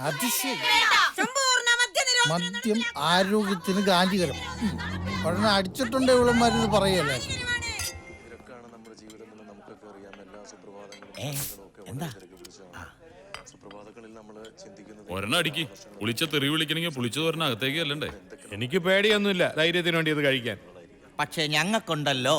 അത് ശരി. മദ്യം ആരോഗ്യത്തിന് ഹാനികരം. ഉടനെ അടിച്ചിട്ടുണ്ട് ഇവളന്മാരിത് പറയല്ലേ. ഒരെണ്ണം അടിക്ക്. പുളിച്ച തെറി വിളിക്കണമെങ്കിൽ പുളിച്ചത് ഒരെണ്ണം അകത്തേക്ക് അല്ലണ്ടേ. എനിക്ക് പേടിയൊന്നുമില്ല ധൈര്യത്തിന് വേണ്ടി ഇത് കഴിക്കാൻ. പക്ഷെ ഞങ്ങൾക്കുണ്ടല്ലോ.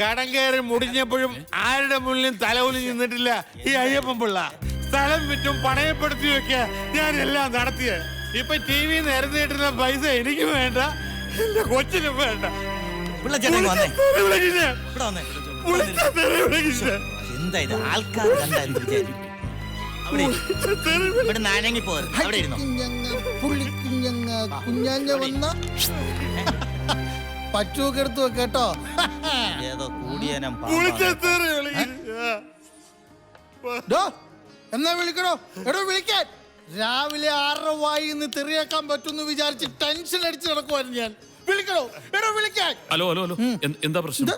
കടം കയറി മുടിഞ്ഞപ്പോഴും ആരുടെ മുന്നിലും തലകുലിൽ നിന്നിട്ടില്ല ഈ അയ്യപ്പൻ പിള്ള. സ്ഥലം വിറ്റും പണയപ്പെടുത്തി വെക്ക ഞാൻ എല്ലാം നടത്തിയ. ഇപ്പൊ ടി വി നേരത്തെ കിട്ടുന്ന പൈസ എനിക്ക് വേണ്ട, എന്റെ കൊച്ചിനും വേണ്ട. എന്താ ഇത് ആൾക്കാർ പറ്റൂക്കെടുത്ത് വെക്കട്ടോ. ഏതോ കൂടിയനം എന്നാ വിളിക്കണോ? എടോ വിളിക്കാൻ. രാവിലെ 6:30 വായിന്ന് തെറിയാക്കാൻ പറ്റുമെന്ന് വിചാരിച്ച് ടെൻഷൻ അടിച്ച് നടക്കുവായിരുന്നു ഞാൻ. വിളിക്കണോ? എടോ വിളിക്കാൻ. ഹലോ ഹലോ ഹലോ, എന്താ പ്രശ്നം?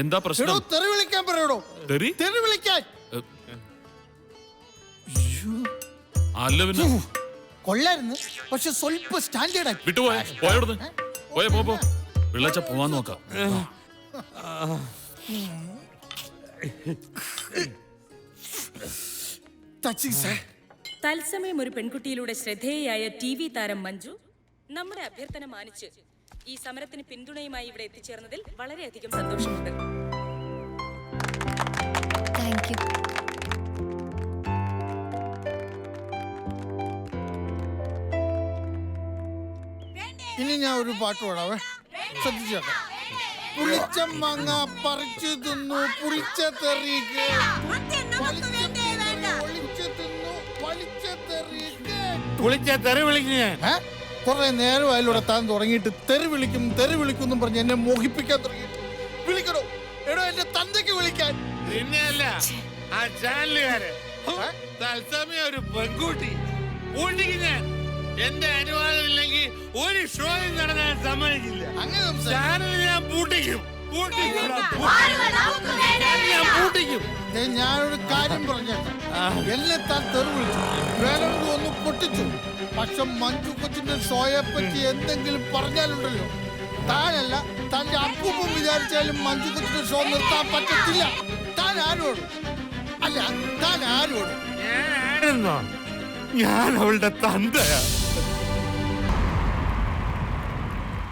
എന്താ പ്രശ്നം? തെറി വിളിക്കാൻ പറയണോ? തെറി വിളിക്കാൻ. അല്ല പിന്നെ കൊള്ളായിരുന്നു, പക്ഷെ സ്വല്പ സ്റ്റാൻഡേർഡ് ആക്കി. വിട്ടുപോയ പോയ പോ വിളിച്ച പോവാൻ നോക്കാം. തത്സമയം ഒരു പെൺകുട്ടിയിലൂടെ ശ്രദ്ധേയയായ TV താരം മഞ്ജു നമ്മുടെ അഭ്യർത്ഥന മാനിച്ച് ഈ സമരത്തിന് പിന്തുണയുമായി ഇവിടെ എത്തിച്ചേർന്നതിൽ വളരെയധികം സന്തോഷമുണ്ട്. ഇനി ഞാൻ ഒരു പാട്ട് പാടാവേ, ശ്രദ്ധിച്ചേക്കാം. പുളിച്ച മാങ്ങ പറിച്ചു തിന്നു, പുളിച്ച തെറിക്ക് കുറെ നേരം അതിലൂടെ താൻ തുടങ്ങിയിട്ട് തെറി വിളിക്കും എന്നും പറഞ്ഞ് എന്നെ മോഹിപ്പിക്കാൻ തുടങ്ങി. വിളിക്കണോ? എടോ എന്റെ തന്തയ്ക്ക് വിളിക്കാൻ. പിന്നെയല്ല ആ ചാനലുകാര് തത്സമയം ഒരു പെൺകുട്ടി ഊട്ടിക്ക് ഞാൻ എന്റെ അനുവാദം ഇല്ലെങ്കിൽ ഒരു ഷോയും നടത്താൻ സമ്മതിക്കില്ല. അങ്ങനെ ചാനൽ ഞാൻ പൂട്ടിക്കും. ഞാനൊരു കാര്യം പറഞ്ഞേക്കാം. എന്നെ താൻ തെറി വിളിച്ചു, വേണമെങ്കിൽ ഒന്ന് പൊട്ടിച്ചു. പക്ഷെ മഞ്ജു കൊച്ചിന്റെ ഷോയെ പറ്റി എന്തെങ്കിലും പറഞ്ഞാലുണ്ടല്ലോ, താനല്ല തന്റെ അപ്പൂപ്പൻ വിചാരിച്ചാലും മഞ്ജു കൊച്ചിന്റെ ഷോ നിർത്താൻ പറ്റത്തില്ല. താൻ ആരോട്? അല്ല താൻ ആരോട്? ഞാൻ അവളുടെ തന്തയാ.